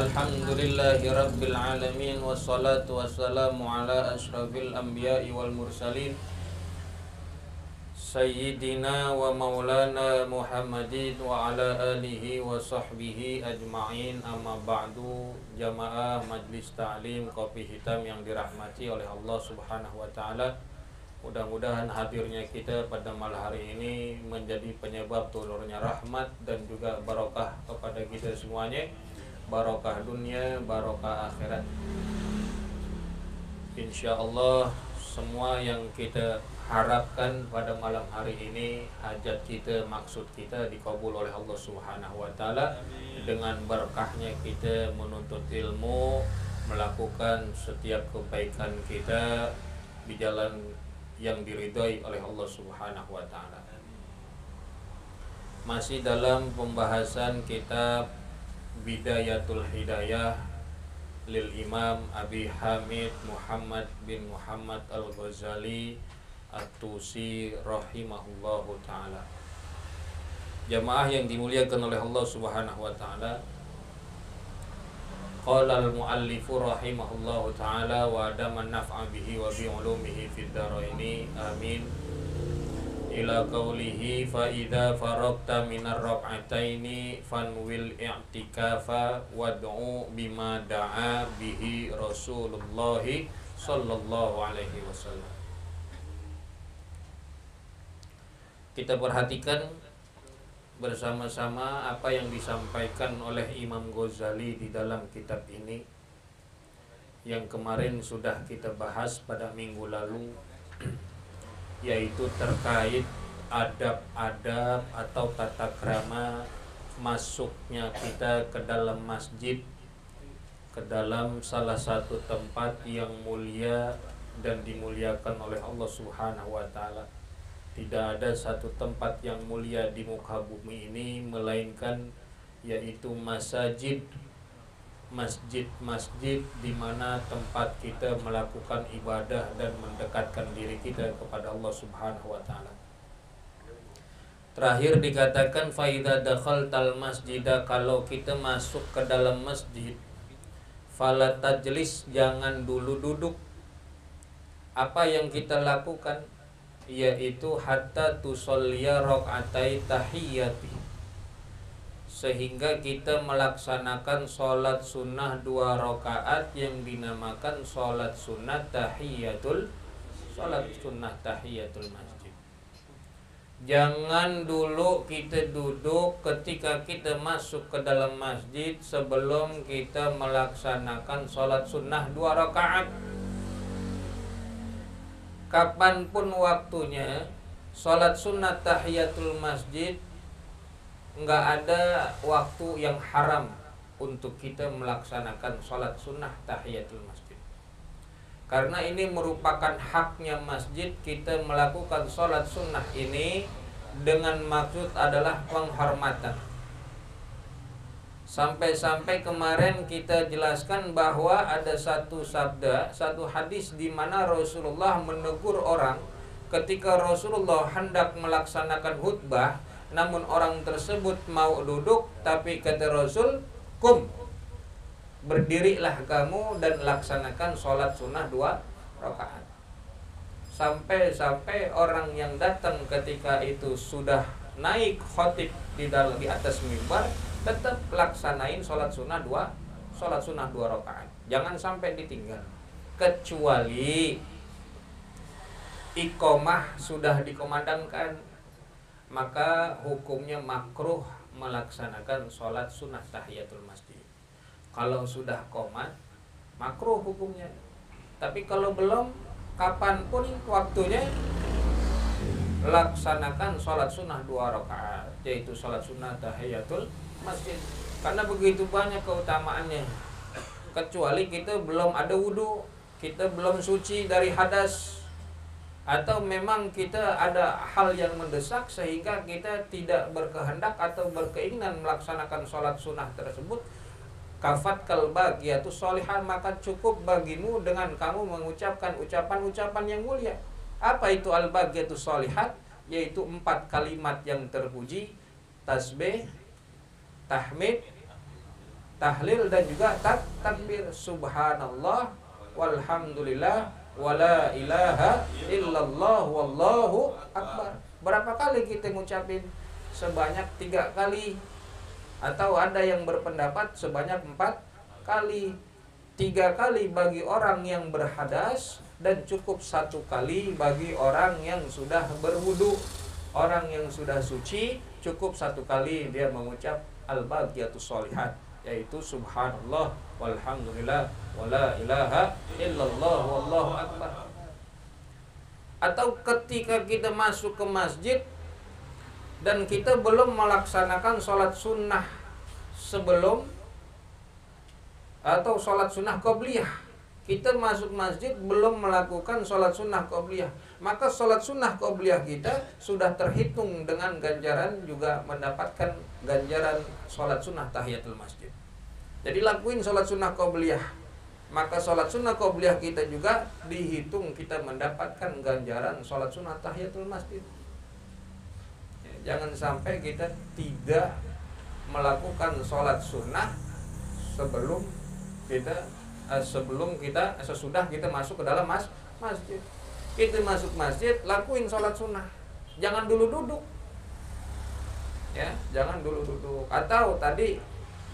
Alhamdulillahi rabbil alamin. Wassalatu wassalamu ala ashrafil anbiya'i wal mursalin Sayyidina wa maulana Muhammadin wa ala alihi wa sahbihi ajma'in. Amma ba'du. Jamaah Majlis Ta'lim Kopi Hitam yang dirahmati oleh Allah subhanahu wa ta'ala, mudah-mudahan hadirnya kita pada malam hari ini menjadi penyebab turunnya rahmat dan juga barokah kepada kita semuanya, barokah dunia, barokah akhirat. Insyaallah semua yang kita harapkan pada malam hari ini, hajat kita, maksud kita dikabul oleh Allah subhanahu wa ta'ala. Dengan berkahnya kita menuntut ilmu, melakukan setiap kebaikan kita di jalan yang diridhai oleh Allah subhanahu wa ta'ala. Masih dalam pembahasan kitab Bidayatul Hidayah lil Imam Abi Hamid Muhammad bin Muhammad Al-Ghazali At-Tusi rahimahullahu ta'ala. Jamaah yang dimuliakan oleh Allah subhanahu wa ta'ala, qala al-muallifu rahimahullahu ta'ala wa adaman naf'a bihi wa bi'ulumihi fid dharaini amin. Ila qawlihi fa idza faragta minar rak'ataini fanwil i'tikafa wad'u bima da'a bihi Rasulullah sallallahu alaihi wasallam. Kita perhatikan bersama-sama apa yang disampaikan oleh Imam Ghazali di dalam kitab ini, yang kemarin sudah kita bahas pada minggu lalu, yaitu terkait adab-adab atau tata krama masuknya kita ke dalam masjid, ke dalam salah satu tempat yang mulia dan dimuliakan oleh Allah subhanahu wa ta'ala. Tidak ada satu tempat yang mulia di muka bumi ini melainkan yaitu masjid, masjid di mana tempat kita melakukan ibadah dan mendekatkan diri kita kepada Allah subhanahu wa ta'ala. Terakhir dikatakan fa idza dakhaltal masjidah, kalau kita masuk ke dalam masjid, fala tajlis, jangan dulu duduk. Apa yang kita lakukan? Yaitu hatta tusolliya rak'atai tahiyyati, sehingga kita melaksanakan sholat sunnah 2 rakaat yang dinamakan sholat sunnah tahiyatul masjid. Jangan dulu kita duduk ketika kita masuk ke dalam masjid sebelum kita melaksanakan sholat sunnah 2 rakaat. Kapanpun waktunya, sholat sunnah tahiyatul masjid, enggak ada waktu yang haram untuk kita melaksanakan sholat sunnah tahiyatul masjid. Karena ini merupakan haknya masjid, kita melakukan sholat sunnah ini dengan maksud adalah penghormatan. Sampai-sampai kemarin kita jelaskan bahwa ada satu sabda, satu hadis di mana Rasulullah menegur orang ketika Rasulullah hendak melaksanakan khutbah, namun orang tersebut mau duduk, tapi kata Rasul, kum, berdirilah kamu dan laksanakan sholat sunnah 2 rakaat. Sampai-sampai orang yang datang ketika itu sudah naik khotib di atas mimbar, tetap laksanain sholat sunnah 2 rakaat. Jangan sampai ditinggal. Kecuali iqomah sudah dikomandangkan, maka hukumnya makruh melaksanakan sholat sunnah tahiyatul masjid. Kalau sudah qomat, makruh hukumnya. Tapi kalau belum, kapanpun waktunya, laksanakan sholat sunnah 2 rakaat, yaitu sholat sunnah tahiyatul masjid. Karena begitu banyak keutamaannya. Kecuali kita belum ada wudu, kita belum suci dari hadas, atau memang kita ada hal yang mendesak sehingga kita tidak berkehendak atau berkeinginan melaksanakan sholat sunnah tersebut. Kafat kalbaqiyatu sholihan, maka cukup bagimu dengan kamu mengucapkan ucapan-ucapan yang mulia. Apa itu al-baqiyatu sholihat? Yaitu 4 kalimat yang terpuji: tasbih, tahmid, tahlil dan juga takbir. Subhanallah walhamdulillah wala ilaha illallah wallahu akbar. Berapa kali kita ngucapin? Sebanyak 3 kali. Atau ada yang berpendapat sebanyak 4 kali. 3 kali bagi orang yang berhadas dan cukup 1 kali bagi orang yang sudah berwudu. Orang yang sudah suci cukup 1 kali dia mengucap al-baqiyatus sholihat, yaitu subhanallah walhamdulillah wala ilaha illallah wallahu akbar. Atau ketika kita masuk ke masjid dan kita belum melaksanakan sholat sunnah sebelum, atau sholat sunnah qobliyah, kita masuk masjid belum melakukan sholat sunnah qobliyah, maka sholat sunnah qobliyah kita sudah terhitung dengan ganjaran, juga mendapatkan ganjaran sholat sunnah tahiyatul masjid. Jadi lakuin sholat sunnah qobliyah, maka sholat sunnah qobliyah kita juga dihitung, kita mendapatkan ganjaran sholat sunnah tahiyatul masjid. Jangan sampai kita tidak melakukan sholat sunnah sesudah kita masuk ke dalam masjid. Kita masuk masjid, lakuin sholat sunnah. Jangan dulu duduk. Ya, jangan dulu duduk. Atau tadi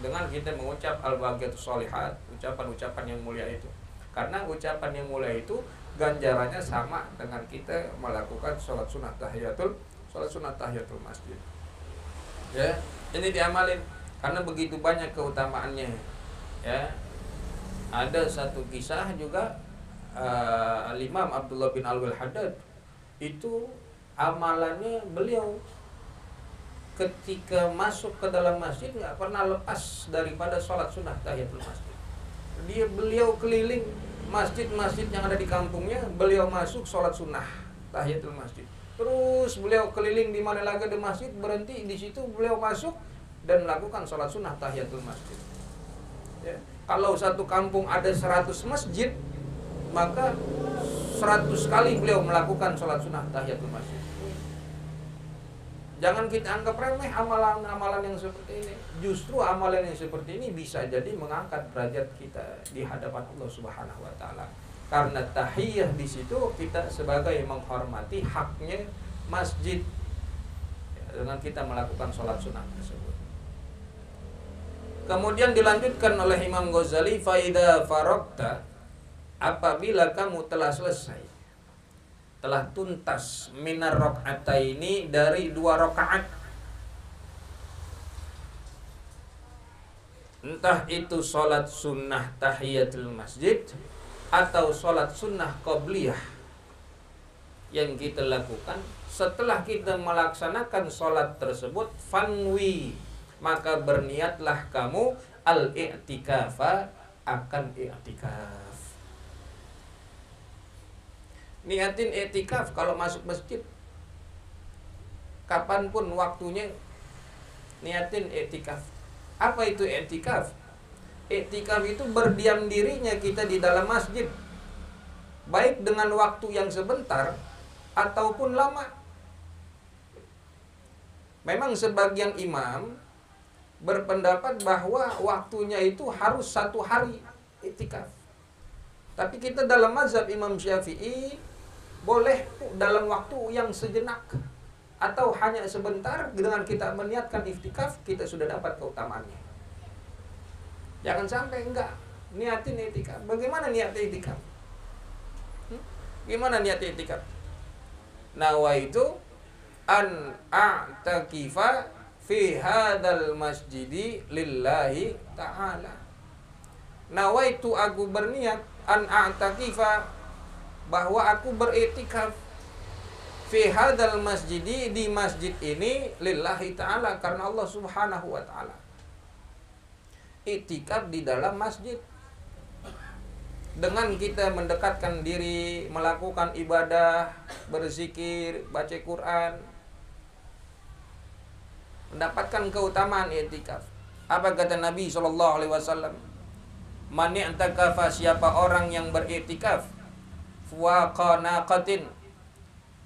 dengan kita mengucap al-baqiyatus sholihat, ucapan-ucapan yang mulia itu. Karena ucapan yang mulia itu ganjarannya sama dengan kita melakukan sholat sunnah tahiyatul masjid. Ya, ini diamalin karena begitu banyak keutamaannya. Ya. Ada satu kisah juga, Al-Imam Abdullah bin Al-Haddad itu amalannya beliau ketika masuk ke dalam masjid nggak pernah lepas daripada sholat sunnah tahiyatul masjid. Beliau keliling masjid-masjid yang ada di kampungnya, beliau masuk sholat sunnah tahiyatul masjid. Terus beliau keliling di mana lagi ada masjid, berhenti di situ beliau masuk dan melakukan sholat sunnah tahiyatul masjid. Ya. Kalau satu kampung ada 100 masjid, maka 100 kali beliau melakukan sholat sunnah tahiyatul masjid. Jangan kita anggap remeh amalan-amalan yang seperti ini. Justru amalan yang seperti ini bisa jadi mengangkat derajat kita di hadapan Allah Subhanahu wa taala. Karena tahiyah di situ kita sebagai menghormati haknya masjid dengan kita melakukan sholat sunnah tersebut. Kemudian dilanjutkan oleh Imam Ghazali, faida farokta, apabila kamu telah selesai, telah tuntas minar rakaataini, dari 2 rakaat, entah itu sholat sunnah tahiyatul masjid atau sholat sunnah qobliyah yang kita lakukan, setelah kita melaksanakan sholat tersebut, fanwi, maka berniatlah kamu al-i'tikafa, akan i'tikaf. Niatin i'tikaf kalau masuk masjid, kapanpun waktunya, niatin i'tikaf. Apa itu i'tikaf? I'tikaf itu berdiam dirinya kita di dalam masjid, baik dengan waktu yang sebentar ataupun lama. Memang sebagian imam berpendapat bahwa waktunya itu harus 1 hari i'tikaf. Tapi kita dalam mazhab Imam Syafi'i boleh dalam waktu yang sejenak atau hanya sebentar, dengan kita meniatkan i'tikaf kita sudah dapat keutamaannya. Jangan sampai enggak niatin i'tikaf. Bagaimana niat i'tikaf? Gimana niat i'tikaf? Nawaitu an a'takifa fi hadal masjidi lillahi ta'ala. Nawaitu, aku berniat, an a'takifa, bahwa aku beriktikaf, fi hadal masjidi, di masjid ini, lillahi ta'ala, karena Allah Subhanahu wa ta'ala. Iktikaf di dalam masjid dengan kita mendekatkan diri, melakukan ibadah, berzikir, baca Quran, mendapatkan keutamaan i'tikaf. Apa kata Nabi SAW? Man i'takafa, siapa orang yang beriktikaf, wa qanaqatin,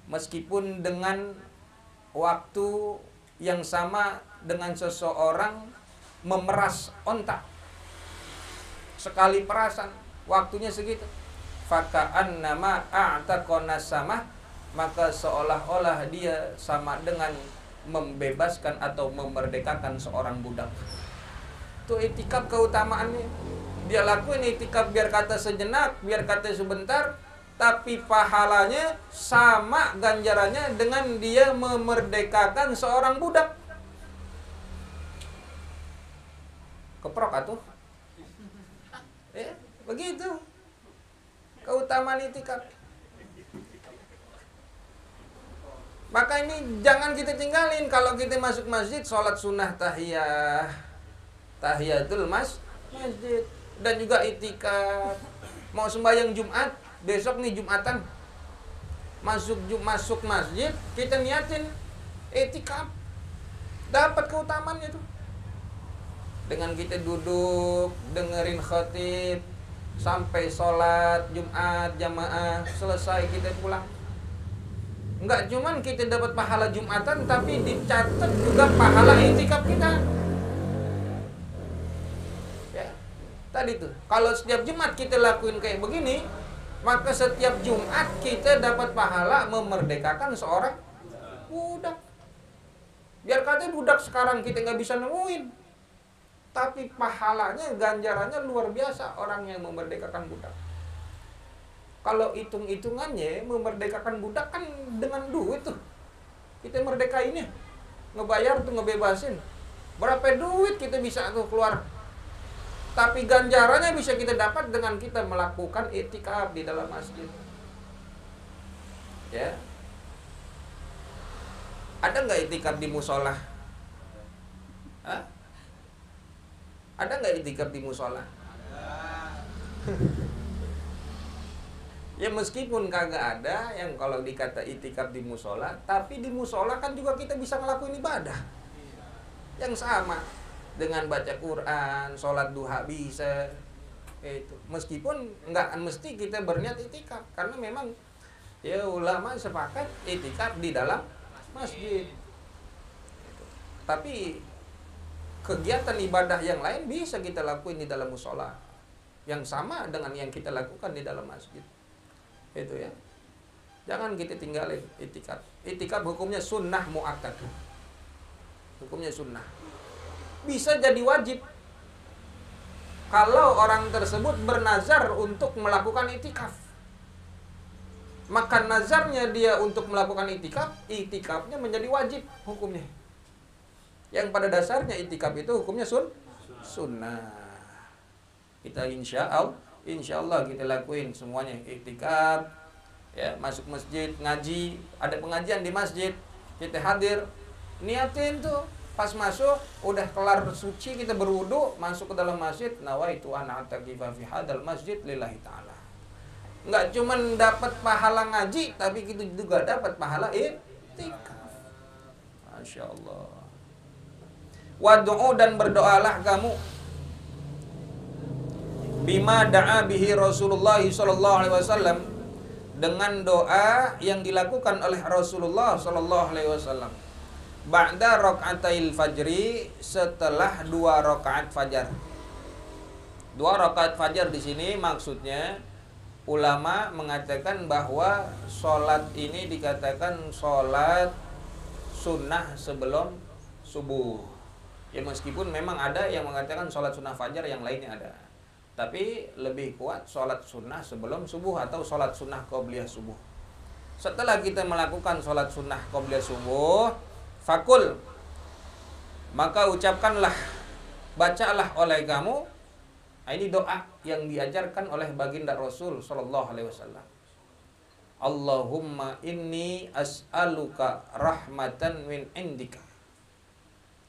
meskipun dengan waktu yang sama dengan seseorang memeras onta. sekali perasan, waktunya segitu. Faka'annama a'taqona samah, maka seolah-olah dia sama dengan membebaskan atau memerdekakan seorang budak. Itu itikaf keutamaannya. Dia lakuin itikaf biar kata sejenak, biar kata sebentar, tapi pahalanya sama ganjarannya dengan dia memerdekakan seorang budak. Keprok atuh. Ya, begitu. Keutamaan itikaf. Maka ini jangan kita tinggalin. Kalau kita masuk masjid, sholat sunnah tahiyatul masjid, dan juga itikaf. Mau sembahyang Jumat, besok nih Jumatan, masuk masjid, kita niatin itikaf, dapat keutamaannya tuh. Dengan kita duduk dengerin khatib sampai sholat Jumat jamaah selesai, kita pulang. Enggak cuman kita dapat pahala Jumatan, tapi dicatat juga pahala itikaf kita. Ya, tadi tuh, kalau setiap Jumat kita lakuin kayak begini, maka setiap Jumat kita dapat pahala memerdekakan seorang budak. Biar katanya budak sekarang kita nggak bisa nemuin, tapi pahalanya, ganjarannya luar biasa orang yang memerdekakan budak. Kalau hitung-hitungannya, memerdekakan budak kan dengan duit tuh. Kita merdekainnya, ngebayar tuh, ngebebasin. Berapa duit kita bisa tuh keluar. Tapi ganjarannya bisa kita dapat dengan kita melakukan itikaf di dalam masjid. Ya. Ada nggak itikaf di musola? Hah? Ada nggak itikaf di musola? Ya meskipun kagak ada yang kalau dikata itikaf di musola, tapi di musola kan juga kita bisa ngelakuin ibadah yang sama dengan baca Quran, sholat duha bisa. Itu meskipun nggak mesti kita berniat itikaf, karena memang ya ulama sepakat itikaf di dalam masjid. Tapi kegiatan ibadah yang lain bisa kita lakuin di dalam musola yang sama dengan yang kita lakukan di dalam masjid. Itu ya. Jangan kita tinggalin itikaf. Itikaf hukumnya sunnah muakkad. Hukumnya sunnah. Bisa jadi wajib kalau orang tersebut bernazar untuk melakukan itikaf. Maka nazarnya dia untuk melakukan itikaf, itikafnya menjadi wajib hukumnya. Yang pada dasarnya itikaf itu hukumnya sunnah. Kita insya Allah kita lakuin semuanya itikaf, ya, masuk masjid, ngaji, ada pengajian di masjid, kita hadir, niatin tuh, pas masuk, udah kelar suci, kita berwudu, masuk ke dalam masjid, nawaitu an a'takifa fi hadal masjid lillahi ta'ala. Enggak cuman dapat pahala ngaji, tapi kita juga dapat pahala itikaf. Masya Allah. Wadu'u, dan berdoalah kamu bima da'a bihi Rasulullah sallallahu alaihi wasallam, dengan doa yang dilakukan oleh Rasulullah sallallahu alaihi wasallam. Ba'da raka'atil fajri, setelah 2 rakaat fajar. 2 rakaat fajar di sini maksudnya ulama mengatakan bahwa sholat ini dikatakan sholat sunnah sebelum subuh. Ya meskipun memang ada yang mengatakan sholat sunnah fajar, yang lainnya ada. Tapi lebih kuat sholat sunnah sebelum subuh atau sholat sunnah qobliyah subuh. Setelah kita melakukan sholat sunnah qobliyah subuh, fakul, maka ucapkanlah, bacalah oleh kamu, ini doa yang diajarkan oleh baginda Rasul sallallahu alaihi wasallam. Allahumma inni as'aluka rahmatan min indika.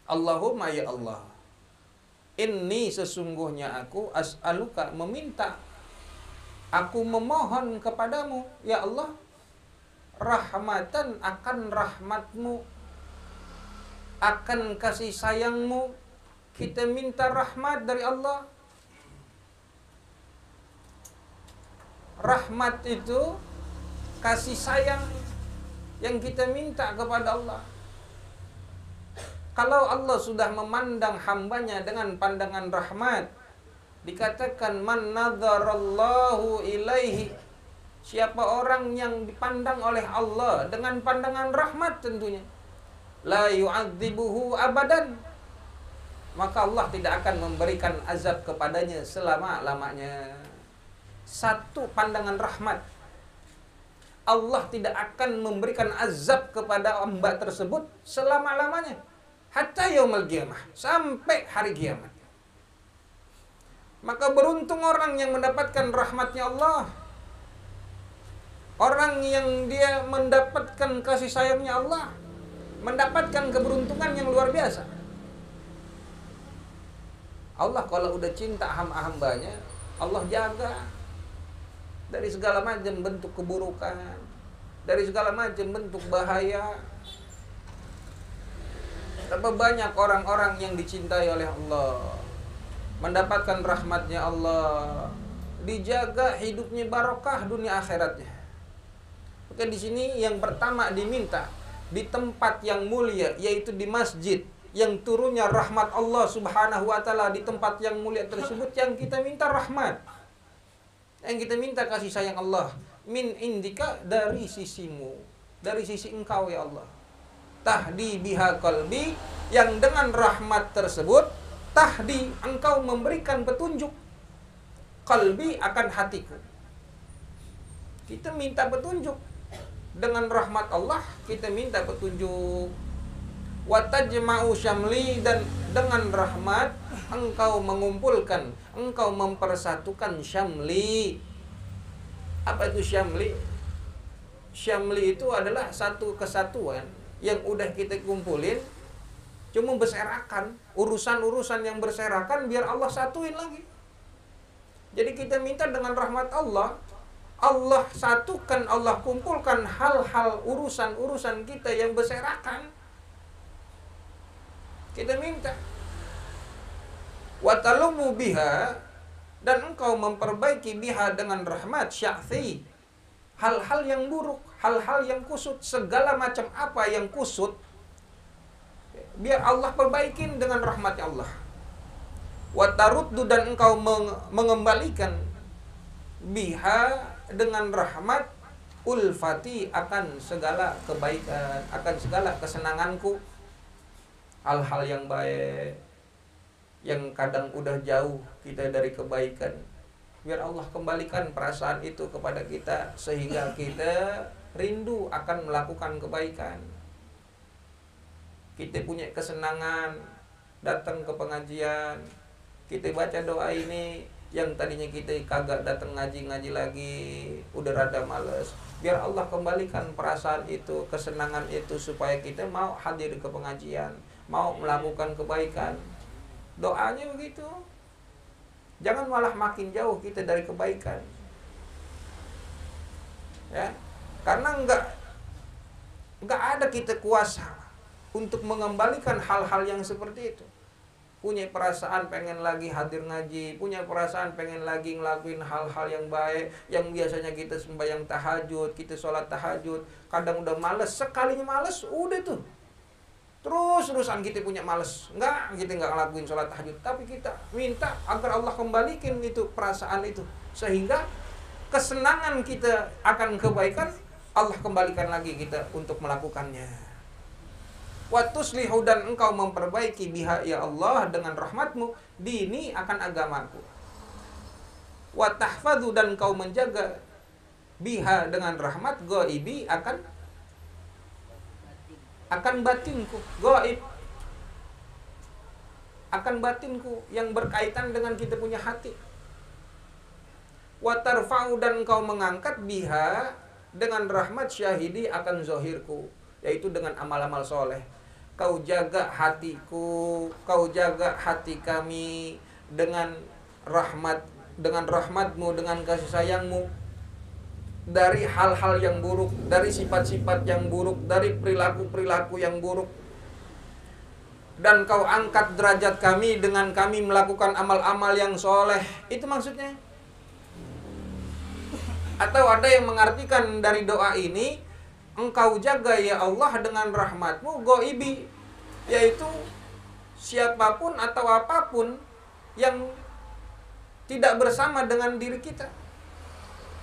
Allahumma ya Allah, inni sesungguhnya aku as'aluka meminta, aku memohon kepadamu ya Allah, rahmatan akan rahmatmu, akan kasih sayangmu. Kita minta rahmat dari Allah. Rahmat itu kasih sayang yang kita minta kepada Allah. Kalau Allah sudah memandang hambanya dengan pandangan rahmat, Dikatakan man nadzarallahu ilaihi, siapa orang yang dipandang oleh Allah dengan pandangan rahmat tentunya, la yu'adzibuhu abadan, maka Allah tidak akan memberikan azab kepadanya selama-lamanya. Satu pandangan rahmat, Allah tidak akan memberikan azab kepada hamba tersebut selama-lamanya. Hatta yaumul qiyamah, sampai hari kiamat. Maka beruntung orang yang mendapatkan rahmatnya Allah. Orang yang dia mendapatkan kasih sayangnya Allah, mendapatkan keberuntungan yang luar biasa. Allah kalau udah cinta hamba-hambanya, Allah jaga dari segala macam bentuk keburukan, dari segala macam bentuk bahaya. Berapa banyak orang-orang yang dicintai oleh Allah, mendapatkan rahmatnya Allah, dijaga hidupnya barokah dunia akhiratnya. Oke, di sini yang pertama diminta di tempat yang mulia, yaitu di masjid yang turunnya rahmat Allah Subhanahu wa taala, di tempat yang mulia tersebut yang kita minta rahmat, yang kita minta kasih sayang Allah, min indika, dari sisimu, dari sisi engkau ya Allah. Tahdi biha qalbi, yang dengan rahmat tersebut tahdi, engkau memberikan petunjuk qalbi, akan hatiku. Kita minta petunjuk dengan rahmat Allah, kita minta petunjuk. Wa tajma'u syamli, dan dengan rahmat engkau mengumpulkan, engkau mempersatukan syamli. Apa itu syamli? Syamli itu adalah satu kesatuan yang udah kita kumpulin, cuma berserakan, urusan-urusan yang berserakan biar Allah satuin lagi. Jadi kita minta dengan rahmat Allah, Allah satukan, Allah kumpulkan hal-hal urusan-urusan kita yang berserakan. Kita minta. Wa talumu biha, dan engkau memperbaiki biha dengan rahmat sya'thi, hal-hal yang buruk, hal-hal yang kusut, segala macam apa yang kusut, biar Allah perbaikin dengan rahmatnya Allah. Wa taruddu, dan engkau mengembalikan biha, dengan rahmat, ulfati, akan segala kebaikan, akan segala kesenanganku. Hal-hal yang baik yang kadang udah jauh kita dari kebaikan, biar Allah kembalikan perasaan itu kepada kita, sehingga kita rindu akan melakukan kebaikan. Kita punya kesenangan datang ke pengajian, kita baca doa ini, yang tadinya kita kagak datang ngaji lagi, udah rada males, biar Allah kembalikan perasaan itu, kesenangan itu, supaya kita mau hadir ke pengajian, mau melakukan kebaikan. Doanya begitu. Jangan malah makin jauh kita dari kebaikan. Ya, karena enggak ada kita kuasa untuk mengembalikan hal-hal yang seperti itu. Punya perasaan pengen lagi hadir ngaji, punya perasaan pengen lagi ngelakuin hal-hal yang baik, yang biasanya kita sembahyang tahajud, kita sholat tahajud, kadang udah males, sekalinya males, udah tuh terus-terusan kita punya males, kita nggak ngelakuin sholat tahajud. Tapi kita minta agar Allah kembalikan itu perasaan itu, sehingga kesenangan kita akan kebaikan Allah kembalikan lagi kita untuk melakukannya. Wa tuslihu, dan engkau memperbaiki biha ya Allah, dengan rahmatmu, dini, akan agamaku. Wa tahfadhu, dan engkau menjaga biha, dengan rahmat, ghaibi, akan batinku, gaib, akan batinku yang berkaitan dengan kita punya hati. Wa tarfa'u, dan engkau mengangkat biha, dengan rahmat, syahidi, akan zahirku, yaitu dengan amal-amal soleh. Kau jaga hatiku, kau jaga hati kami dengan rahmat, dengan rahmatmu, dengan kasih sayangmu, dari hal-hal yang buruk, dari sifat-sifat yang buruk, dari perilaku-perilaku yang buruk. Dan kau angkat derajat kami dengan kami melakukan amal-amal yang soleh. Itu maksudnya. Atau ada yang mengartikan dari doa ini, engkau jaga ya Allah dengan rahmatmu ghaibi, yaitu siapapun atau apapun yang tidak bersama dengan diri kita.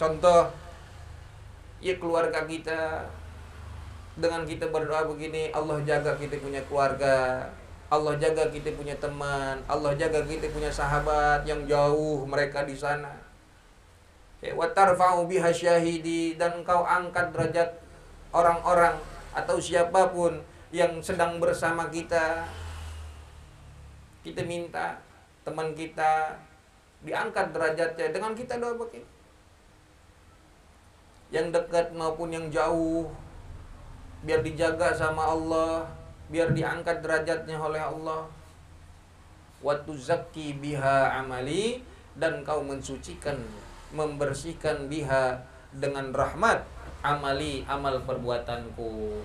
Contoh, ya keluarga kita, dengan kita berdoa begini, Allah jaga kita punya keluarga, Allah jaga kita punya teman, Allah jaga kita punya sahabat yang jauh mereka di sana. Wa tarfa'u biha syahidi, dan engkau angkat derajat orang-orang atau siapapun yang sedang bersama kita. Kita minta teman kita diangkat derajatnya dengan kita doa begini. Yang dekat maupun yang jauh, biar dijaga sama Allah, biar diangkat derajatnya oleh Allah. Wa tuzakki biha amali, dan kau mensucikan, membersihkan biha dengan rahmat amali, amal perbuatanku.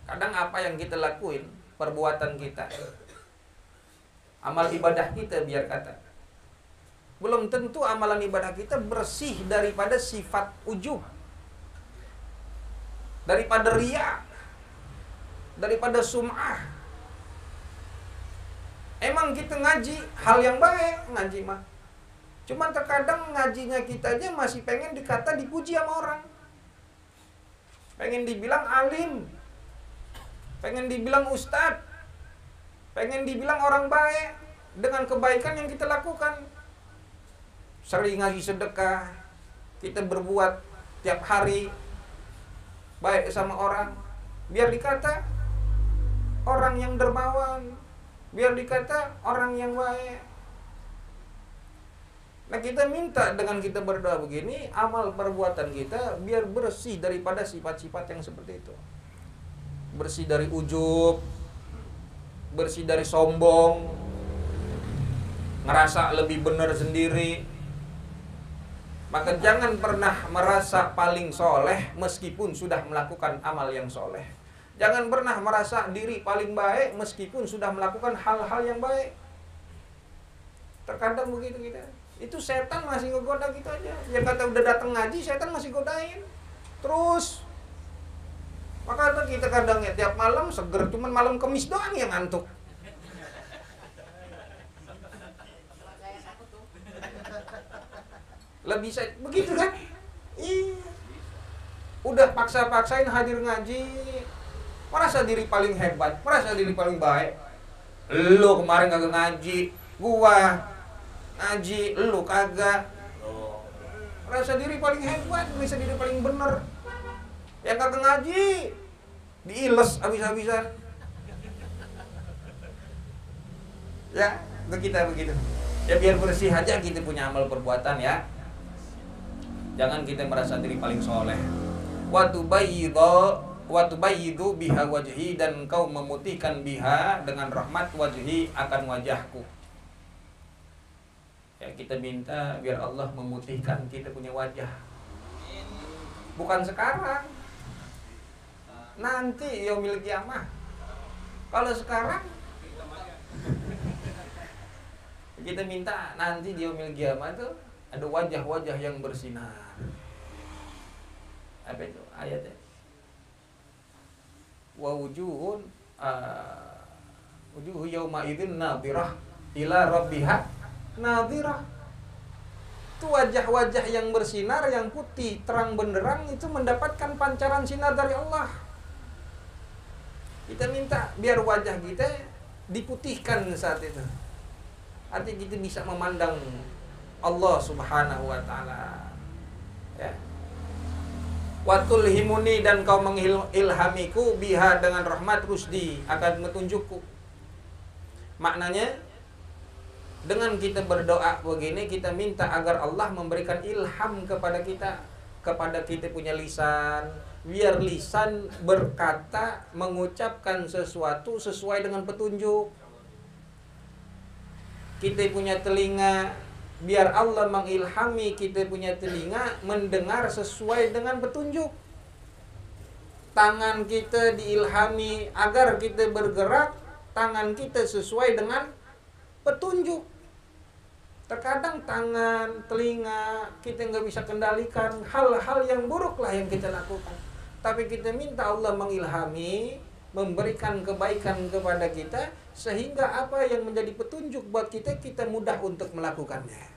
Kadang apa yang kita lakuin, perbuatan kita, amal ibadah kita biar kata, belum tentu amalan ibadah kita bersih daripada sifat ujub, daripada riya, daripada sum'ah. Emang kita ngaji hal yang baik, ngaji mah. Cuman terkadang ngajinya kita aja masih pengen dikata dipuji sama orang. Pengen dibilang alim, pengen dibilang ustadz, pengen dibilang orang baik dengan kebaikan yang kita lakukan. Sering ngasih sedekah, kita berbuat tiap hari baik sama orang, biar dikata orang yang dermawan, biar dikata orang yang baik. Nah, kita minta dengan kita berdoa begini, amal perbuatan kita biar bersih daripada sifat-sifat yang seperti itu. Bersih dari ujub, bersih dari sombong, ngerasa lebih benar sendiri. Maka jangan pernah merasa paling soleh meskipun sudah melakukan amal yang soleh. Jangan pernah merasa diri paling baik meskipun sudah melakukan hal-hal yang baik. Terkadang begitu kita. Itu setan masih ngegoda kita aja. Yang kata udah datang ngaji, setan masih godain terus. Maka kita kadang ya tiap malam seger, cuman malam Kamis doang yang ngantuk. Lebih begitu kan? Iya. Udah paksa-paksain hadir ngaji, merasa diri paling hebat, merasa diri paling baik. Lu kemarin kagak ngaji, gua ngaji, lu kagak. Merasa diri paling hebat, merasa diri paling bener. Yang kagak ngaji, diiles habis-habisan. Ya, kita begitu. Ya biar bersih aja kita punya amal perbuatan ya. Jangan kita merasa diri paling soleh. Wa tubayyidu biha wajhi, dan engkau memutihkan biha dengan rahmat wajhi, akan wajahku. Ya, kita minta biar Allah memutihkan kita punya wajah. Bukan sekarang, nanti yaumil qiyamah. Kalau sekarang kita minta nanti di yaumil qiyamah itu ada wajah-wajah yang bersinar. Apa itu ayatnya? Wa wujuhun wujuhu yauma idzin nadhirah ila rabbiha nadhirah. Itu wajah-wajah yang bersinar, yang putih, terang benderang, itu mendapatkan pancaran sinar dari Allah. Kita minta biar wajah kita diputihkan saat itu. Artinya kita bisa memandang Allah Subhanahu wa ta'ala. Ya. Watul himuni, dan kau mengilhamiku biha dengan rahmat rusdi, akan metunjukku. Maknanya dengan kita berdoa begini, kita minta agar Allah memberikan ilham kepada kita punya lisan, biar lisan berkata, mengucapkan sesuatu sesuai dengan petunjuk. Kita punya telinga, biar Allah mengilhami kita punya telinga mendengar sesuai dengan petunjuk. Tangan kita diilhami agar kita bergerak, tangan kita sesuai dengan petunjuk. Terkadang tangan, telinga kita nggak bisa kendalikan, hal-hal yang buruk lah yang kita lakukan. Tapi kita minta Allah mengilhami memberikan kebaikan kepada kita, sehingga apa yang menjadi petunjuk buat kita, kita mudah untuk melakukannya.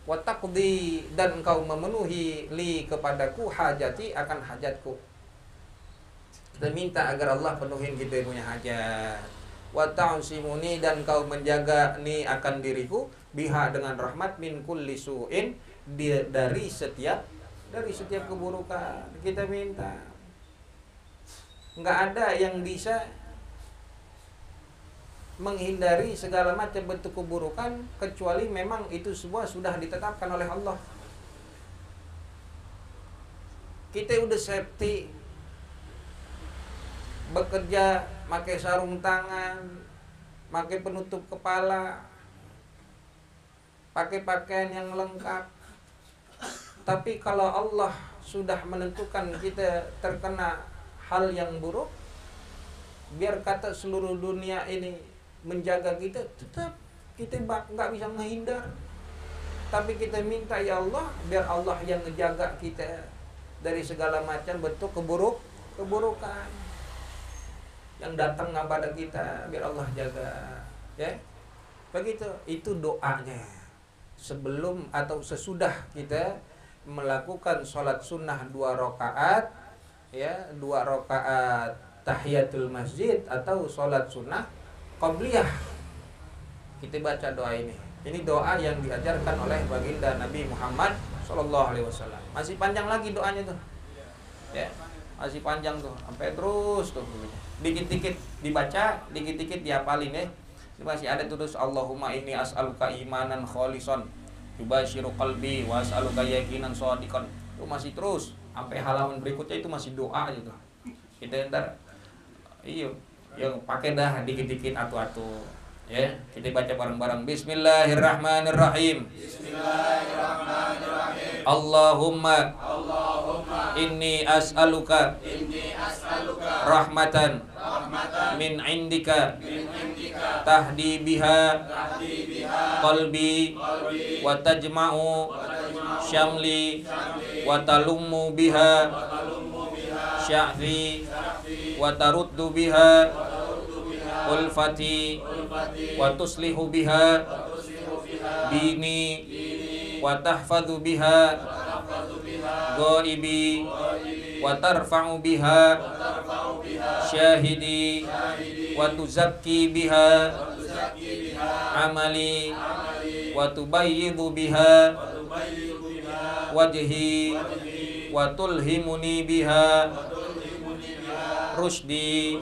Wa taqdi, dan engkau memenuhi li kepadaku hajati, akan hajatku. Kita minta agar Allah penuhin kita punya hajat. Wa ta'simuni, dan kau menjaga ni akan diriku, biha, dengan rahmat, min kulli su'in, dari setiap keburukan. Kita minta. Enggak ada yang bisa menghindari segala macam bentuk keburukan, kecuali memang itu semua sudah ditetapkan oleh Allah. Kita udah safety, bekerja pakai sarung tangan, pakai penutup kepala, pakai pakaian yang lengkap. Tapi kalau Allah sudah menentukan kita terkena hal yang buruk, biar kata seluruh dunia ini menjaga kita, tetap kita nggak bisa menghindar. Tapi kita minta, ya Allah, biar Allah yang menjaga kita dari segala macam bentuk keburukan yang datang kepada kita, biar Allah jaga, ya. Begitu, itu doanya sebelum atau sesudah kita melakukan sholat sunnah 2 rakaat, ya, 2 rakaat tahiyatul masjid atau sholat sunnah qabliyah. Kita baca doa ini. Ini doa yang diajarkan oleh baginda Nabi Muhammad SAW. Masih panjang lagi doanya tuh, ya, masih panjang tuh, sampai terus tuh. Dikit-dikit dibaca, dikit-dikit dihafalin, ya. Ini masih ada terus, Allahumma inni as'aluka imanan kholisan yubashiru qalbi wa as'aluka yaqinan shadiqan. Itu masih terus sampai halaman berikutnya, itu masih doa gitu. Kita ntar yang pakai dah dikit-dikit atu-atu, ya. Kita baca bareng-bareng. Bismillahirrahmanirrahim. Bismillahirrahmanirrahim. Allahumma inni as'aluka rahmatan min indika tahdi biha qalbi wa tajma'u syamli wa talummu biha sya'fi wa taruddu biha ulfati wa tuslihu biha dini wa tahfadhu biha ghaibi wa tarfa'u biha syahidi wa tuzakki biha amali wa tubayyidu biha wajhi wa tulhimuni biha rusdi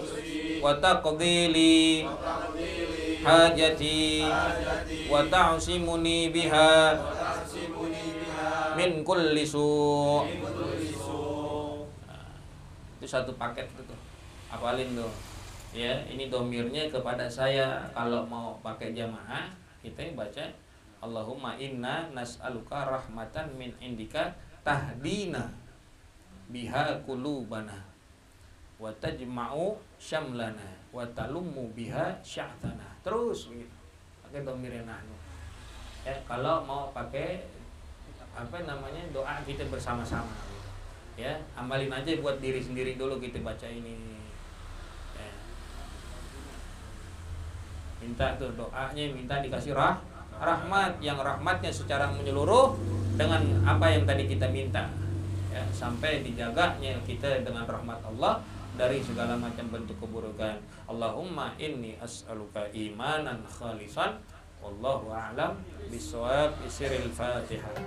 wa taqdili hajati wa ta'simuni biha min kulli su'. Itu satu paket itu tuh. Hafalin tuh. Ya, ini domirnya kepada saya. Kalau mau pakai jamaah, kita baca Allahumma inna nas'aluka rahmatan min indika tahdina biha qulubana wa tajma'u syamlana wa talummu biha sya'tana. Terus begitu. Pakai domirnya nahnu. Ya, kalau mau pakai doa kita bersama-sama. Ya, amalin aja buat diri sendiri dulu, kita baca ini. Ya. Minta tuh doanya, minta dikasih rahmat, yang rahmatnya secara menyeluruh dengan apa yang tadi kita minta. Ya, sampai dijaganya kita dengan rahmat Allah dari segala macam bentuk keburukan. Allahumma inni as'aluka imanan khalisan wallahu a'lam bishawab. Isiril Fatihah.